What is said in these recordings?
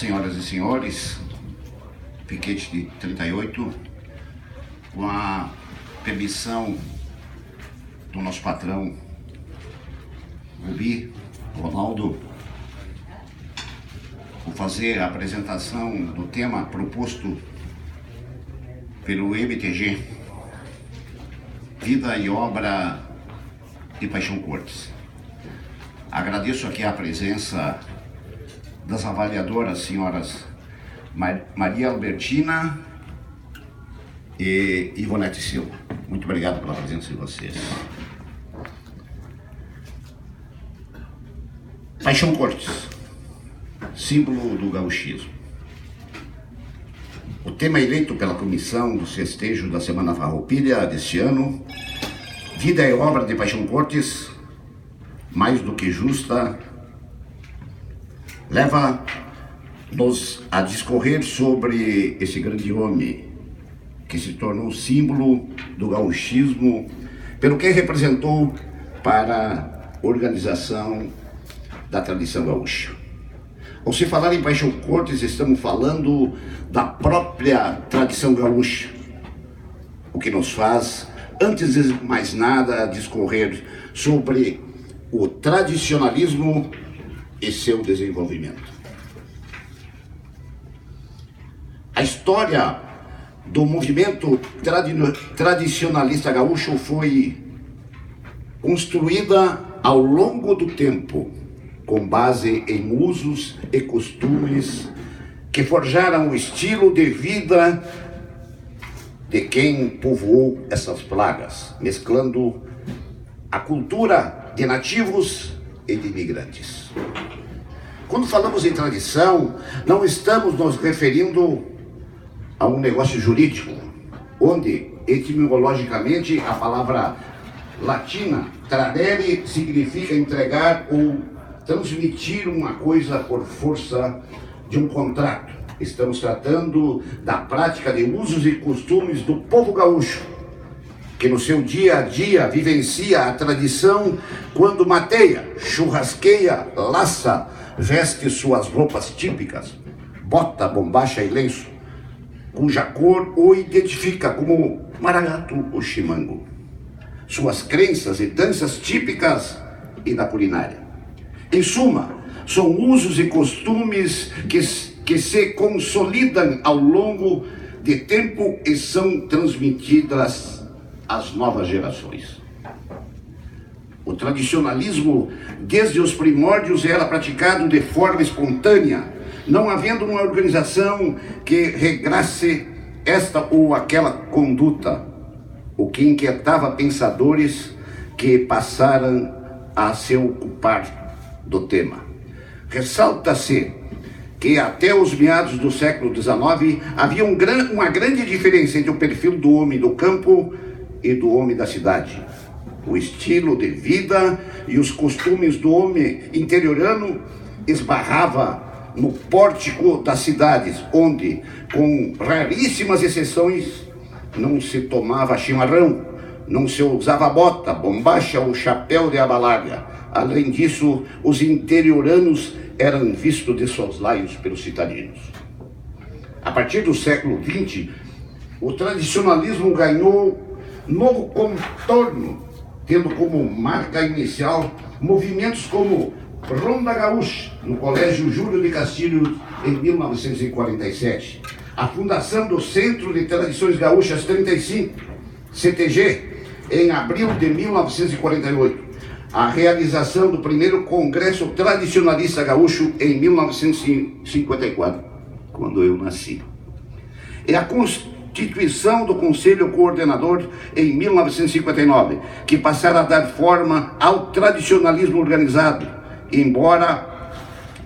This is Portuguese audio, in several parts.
Senhoras e senhores, piquete de 38, com a permissão do nosso patrão Rubi, Ronaldo, vou fazer a apresentação do tema proposto pelo MTG, Vida e Obra de Paixão Cortes. Agradeço aqui a presença das avaliadoras, senhoras Maria Albertina e Ivonete Silva. Muito obrigado pela presença de vocês. Paixão Cortes, símbolo do gauchismo. O tema eleito pela comissão do festejo da Semana Farroupilha deste ano, Vida e Obra de Paixão Cortes, mais do que justa, leva-nos a discorrer sobre esse grande homem que se tornou símbolo do gauchismo pelo que representou para a organização da tradição gaúcha. Ao se falar em Paixão Cortes, estamos falando da própria tradição gaúcha, o que nos faz, antes de mais nada, discorrer sobre o tradicionalismo e seu desenvolvimento. A história do movimento tradicionalista gaúcho foi construída ao longo do tempo, com base em usos e costumes que forjaram o estilo de vida de quem povoou essas plagas, mesclando a cultura de nativos e de imigrantes. Quando falamos em tradição, não estamos nos referindo a um negócio jurídico, onde etimologicamente a palavra latina tradere significa entregar ou transmitir uma coisa por força de um contrato. Estamos tratando da prática de usos e costumes do povo gaúcho, que no seu dia a dia vivencia a tradição quando mateia, churrasqueia, laça, veste suas roupas típicas, bota, bombacha e lenço, cuja cor o identifica como maragato ou chimango. Suas crenças e danças típicas e da culinária. Em suma, são usos e costumes que se consolidam ao longo de tempo e são transmitidas às novas gerações. O tradicionalismo, desde os primórdios, era praticado de forma espontânea, não havendo uma organização que regrasse esta ou aquela conduta, o que inquietava pensadores que passaram a se ocupar do tema. Ressalta-se que até os meados do século XIX havia uma grande diferença entre o perfil do homem do campo e do homem da cidade. O estilo de vida e os costumes do homem interiorano esbarrava no pórtico das cidades, onde, com raríssimas exceções, não se tomava chimarrão, não se usava bota, bombacha ou chapéu de aba larga. Além disso, os interioranos eram vistos de soslaios pelos citadinos. A partir do século XX, o tradicionalismo ganhou novo contorno, tendo como marca inicial movimentos como Ronda Gaúcha, no Colégio Júlio de Castilhos, em 1947. A fundação do Centro de Tradições Gaúchas 35, CTG, em abril de 1948. A realização do primeiro Congresso Tradicionalista Gaúcho em 1954, quando eu nasci. E a constituição do Conselho Coordenador em 1959, que passara a dar forma ao tradicionalismo organizado, embora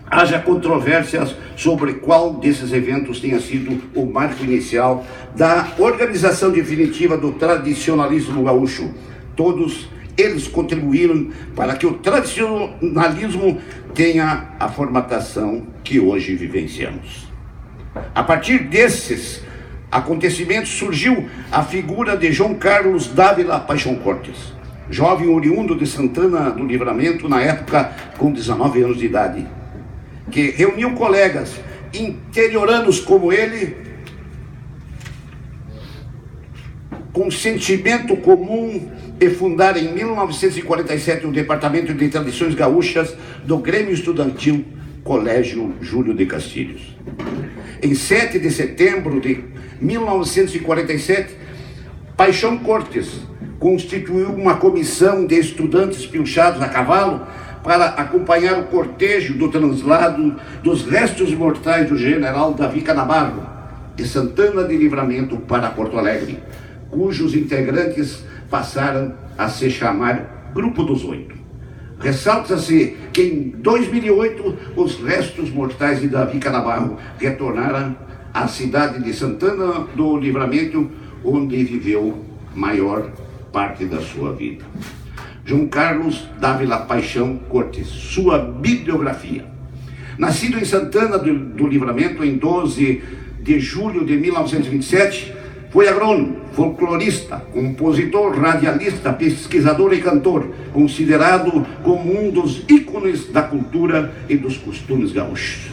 haja controvérsias sobre qual desses eventos tenha sido o marco inicial da organização definitiva do tradicionalismo gaúcho. Todos eles contribuíram para que o tradicionalismo tenha a formatação que hoje vivenciamos. A partir desses acontecimentos surgiu a figura de João Carlos Dávila Paixão Cortes, jovem oriundo de Santana do Livramento, na época com 19 anos de idade, que reuniu colegas interioranos como ele, com sentimento comum, e fundaram em 1947 o Departamento de Tradições Gaúchas do Grêmio Estudantil Colégio Júlio de Castilhos. Em 7 de setembro de 1947, Paixão Cortes constituiu uma comissão de estudantes pilchados a cavalo para acompanhar o cortejo do translado dos restos mortais do general Davi Canabarro, de Santana de Livramento para Porto Alegre, cujos integrantes passaram a se chamar Grupo dos Oito. Ressalta-se que em 2008 os restos mortais de Davi Canabarro retornaram à cidade de Santana do Livramento, onde viveu maior parte da sua vida. João Carlos Dávila Paixão Cortes, sua bibliografia. Nascido em Santana do Livramento em 12 de julho de 1927, foi agrônomo, folclorista, compositor, radialista, pesquisador e cantor, considerado como um dos ícones da cultura e dos costumes gaúchos.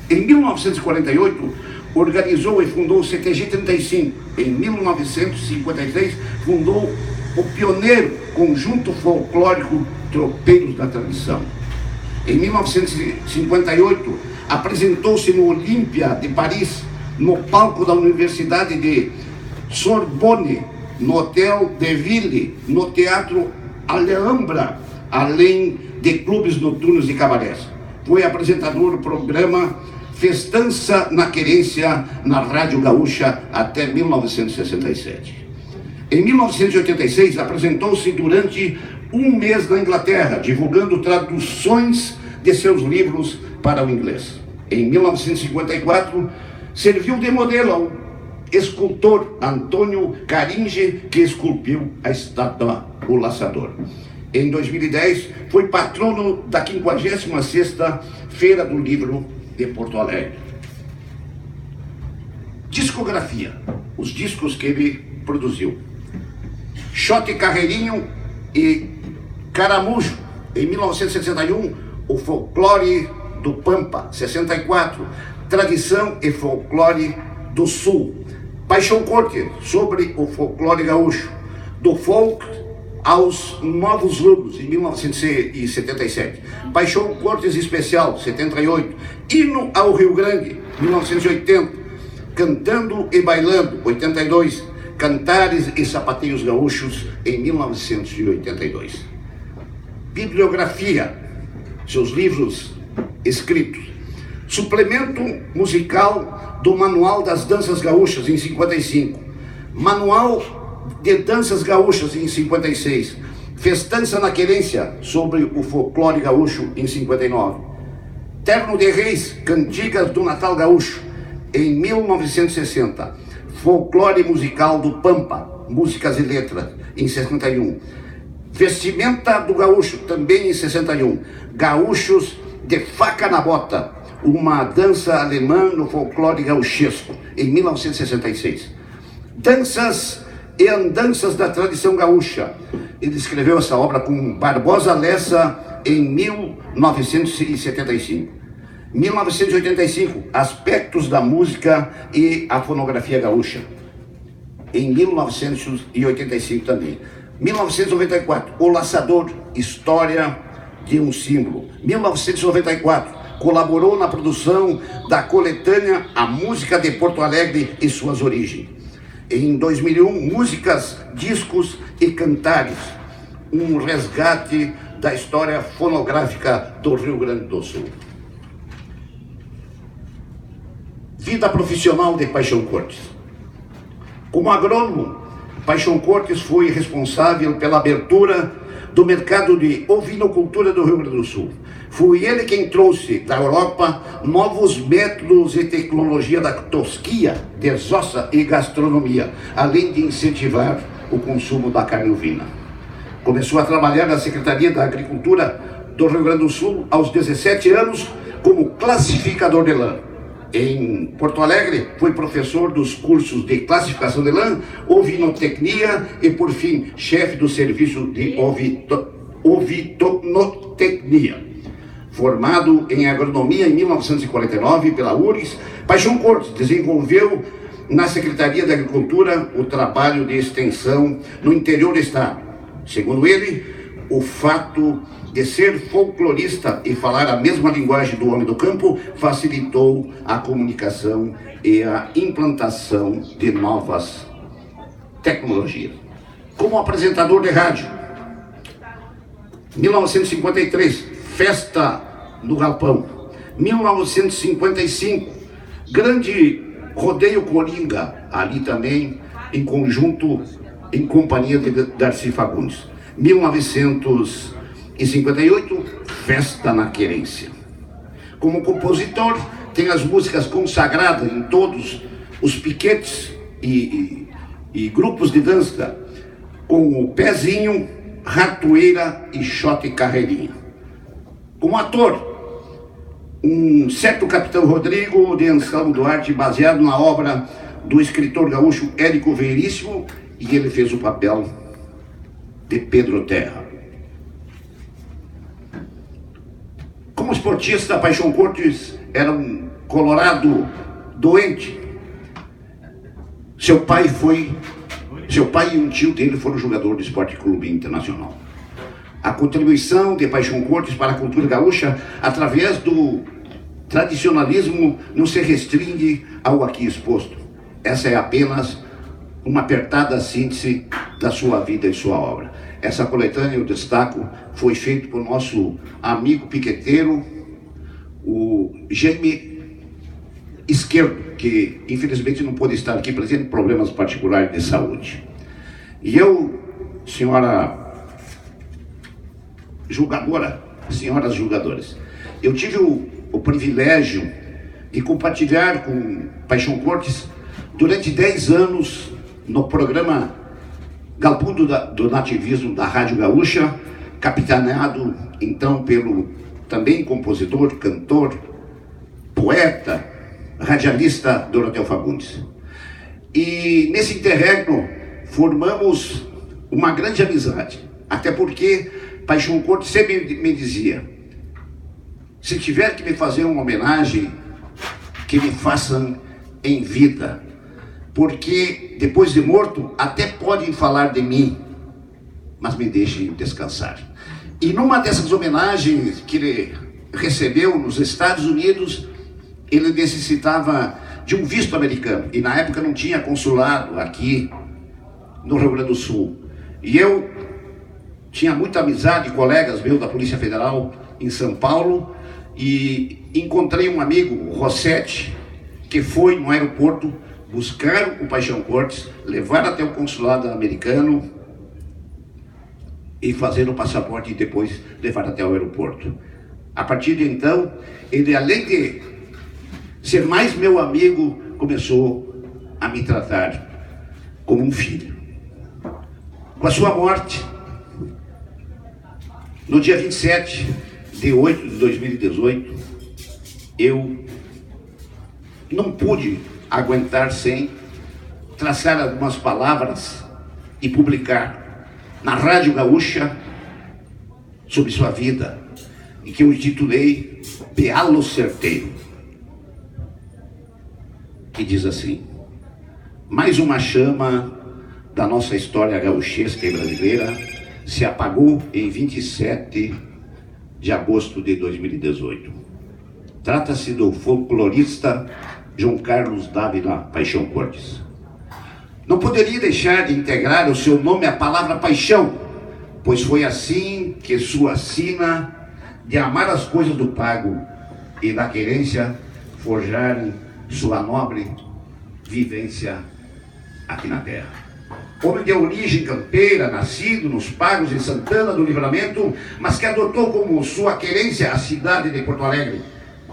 Em 1948, organizou e fundou o CTG 35. Em 1953, fundou o pioneiro Conjunto Folclórico Tropeiros da Tradição. Em 1958, apresentou-se no Olímpia de Paris, no palco da Universidade de Sorbonne, no Hotel de Ville, no Teatro Alhambra, além de clubes noturnos e cabarés. Foi apresentador do programa Festança na Querência na Rádio Gaúcha até 1967. Em 1986, apresentou-se durante um mês na Inglaterra, divulgando traduções de seus livros para o inglês. Em 1954, serviu de modelo ao escultor Antônio Caringe, que esculpiu a estátua O Laçador. Em 2010, foi patrono da 56ª Feira do Livro de Porto Alegre. Discografia, os discos que ele produziu: Xote Carreirinho e Caramujo, em 1961, o Folclore do Pampa, 64, Tradição e Folclore do Sul, Paixão Cortes, sobre o folclore gaúcho, do folk aos Novos Lobos, em 1977, Paixão Cortes Especial, 78, Hino ao Rio Grande, 1980, Cantando e Bailando, 82, Cantares e Sapateios Gaúchos, em 1982. Bibliografia, seus livros escritos: Suplemento musical do Manual das Danças Gaúchas, em 55, Manual de Danças Gaúchas, em 56, Festança na Querência, sobre o folclore gaúcho, em 59, Terno de Reis, Cantigas do Natal Gaúcho, em 1960, Folclore Musical do Pampa, Músicas e Letras, em 61, Vestimenta do Gaúcho, também em 61, Gaúchos de Faca na Bota, uma dança alemã no folclore gauchesco, em 1966, Danças e Andanças da Tradição Gaúcha. Ele escreveu essa obra com Barbosa Lessa em 1975. 1985, Aspectos da Música e a Fonografia Gaúcha, em 1985 também. 1994, O Laçador, História de um Símbolo. 1994, colaborou na produção da coletânea A Música de Porto Alegre e Suas Origens. Em 2001, Músicas, Discos e Cantares, um resgate da história fonográfica do Rio Grande do Sul. Vida profissional de Paixão Cortes. Como agrônomo, Paixão Cortes foi responsável pela abertura do mercado de ovinocultura do Rio Grande do Sul. Foi ele quem trouxe da Europa novos métodos e tecnologia da tosquia, desossa e gastronomia, além de incentivar o consumo da carne ovina. Começou a trabalhar na Secretaria da Agricultura do Rio Grande do Sul aos 17 anos como classificador de lã. Em Porto Alegre, foi professor dos cursos de classificação de lã, ovinotecnia e, por fim, chefe do serviço de ovinotecnia. Formado em agronomia em 1949 pela URGS, Paixão Cortes desenvolveu na Secretaria da Agricultura o trabalho de extensão no interior do estado. Segundo ele, o fato de ser folclorista e falar a mesma linguagem do homem do campo facilitou a comunicação e a implantação de novas tecnologias. Como apresentador de rádio, 1953, Festa no Galpão. 1955, Grande Rodeio Coringa, ali também em conjunto, em companhia de Darcy Fagundes. 1958, Festa na Querência. Como compositor, tem as músicas consagradas em todos os piquetes e grupos de dança, com o Pezinho, Ratoeira e Xote Carreirinha. Como ator, um certo Capitão Rodrigo de Anselmo Duarte, baseado na obra do escritor gaúcho Érico Veríssimo, e ele fez o papel de Pedro Terra. Como esportista, Paixão Cortes era um colorado doente. Seu pai e um tio dele foram jogador do Esporte Clube Internacional. A contribuição de Paixão Cortes para a cultura gaúcha, através do tradicionalismo, não se restringe ao aqui exposto. Essa é apenas uma apertada síntese da sua vida e sua obra. Essa coletânea, eu destaco, foi feita por nosso amigo piqueteiro, o Jaime Esquerdo, que infelizmente não pôde estar aqui presente por problemas particulares de saúde. E eu, senhoras julgadoras, eu tive o privilégio de compartilhar com Paixão Cortes durante 10 anos no programa Galpão do Nativismo da Rádio Gaúcha, capitaneado então pelo também compositor, cantor, poeta, radialista Dorotheu Fagundes. E nesse interregno formamos uma grande amizade, até porque Paixão Cortes sempre me dizia: se tiver que me fazer uma homenagem, que me façam em vida, porque depois de morto até podem falar de mim, mas me deixem descansar. E numa dessas homenagens que ele recebeu nos Estados Unidos, ele necessitava de um visto americano, e na época não tinha consulado aqui no Rio Grande do Sul. E eu tinha muita amizade, colegas meus da Polícia Federal em São Paulo, e encontrei um amigo, o Rossetti, que foi no aeroporto buscar o Paixão Cortes, levar até o consulado americano e fazer o passaporte e depois levar até o aeroporto. A partir de então, ele, além de ser mais meu amigo, começou a me tratar como um filho. Com a sua morte, no dia 27 de 8 de 2018, eu não pude aguentar sem traçar algumas palavras e publicar na Rádio Gaúcha sobre sua vida, e que eu intitulei Pealo Certeiro, que diz assim: mais uma chama da nossa história gauchesca e brasileira se apagou em 27 de agosto de 2018. Trata-se do folclorista João Carlos Dávila Paixão Cortes. Não poderia deixar de integrar o seu nome à palavra paixão, pois foi assim que sua sina de amar as coisas do pago e da querência forjaram sua nobre vivência aqui na terra. Homem de origem campeira, nascido nos pagos de Santana do Livramento, mas que adotou como sua querência a cidade de Porto Alegre,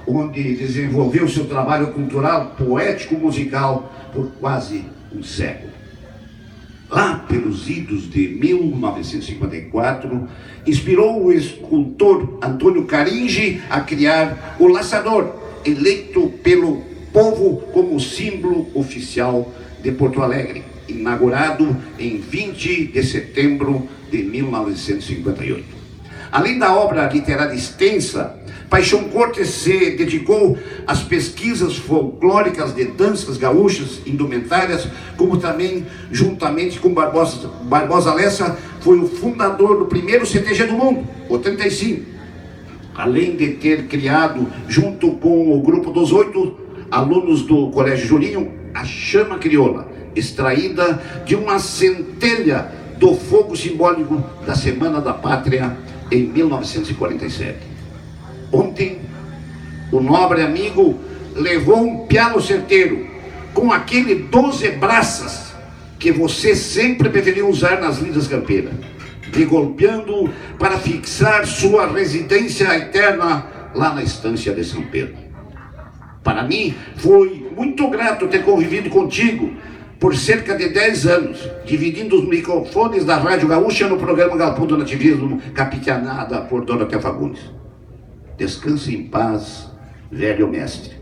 onde desenvolveu seu trabalho cultural, poético, musical por quase um século. Lá pelos idos de 1954, inspirou o escultor Antônio Caringe a criar o laçador, eleito pelo povo como símbolo oficial de Porto Alegre, inaugurado em 20 de setembro de 1958. Além da obra literária extensa, Paixão Cortes se dedicou às pesquisas folclóricas de danças gaúchas, indumentárias, como também, juntamente com Barbosa Lessa, foi o fundador do primeiro CTG do mundo, o 35. Além de ter criado, junto com o grupo dos 8 alunos do Colégio Julinho, a chama crioula, extraída de uma centelha do fogo simbólico da Semana da Pátria em 1947. Ontem, o nobre amigo levou um pialo certeiro com aquele 12 braças que você sempre preferiu usar nas lidas campeiras, degolpeando para fixar sua residência eterna lá na estância de São Pedro. Para mim, foi muito grato ter convivido contigo por cerca de 10 anos, dividindo os microfones da Rádio Gaúcha no programa Galpão do Nativismo, capitaneada por Dorothea Fagundes. Descanse em paz, velho mestre,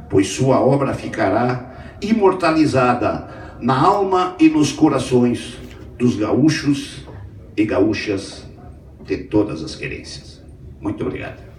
pois sua obra ficará imortalizada na alma e nos corações dos gaúchos e gaúchas de todas as querências. Muito obrigado.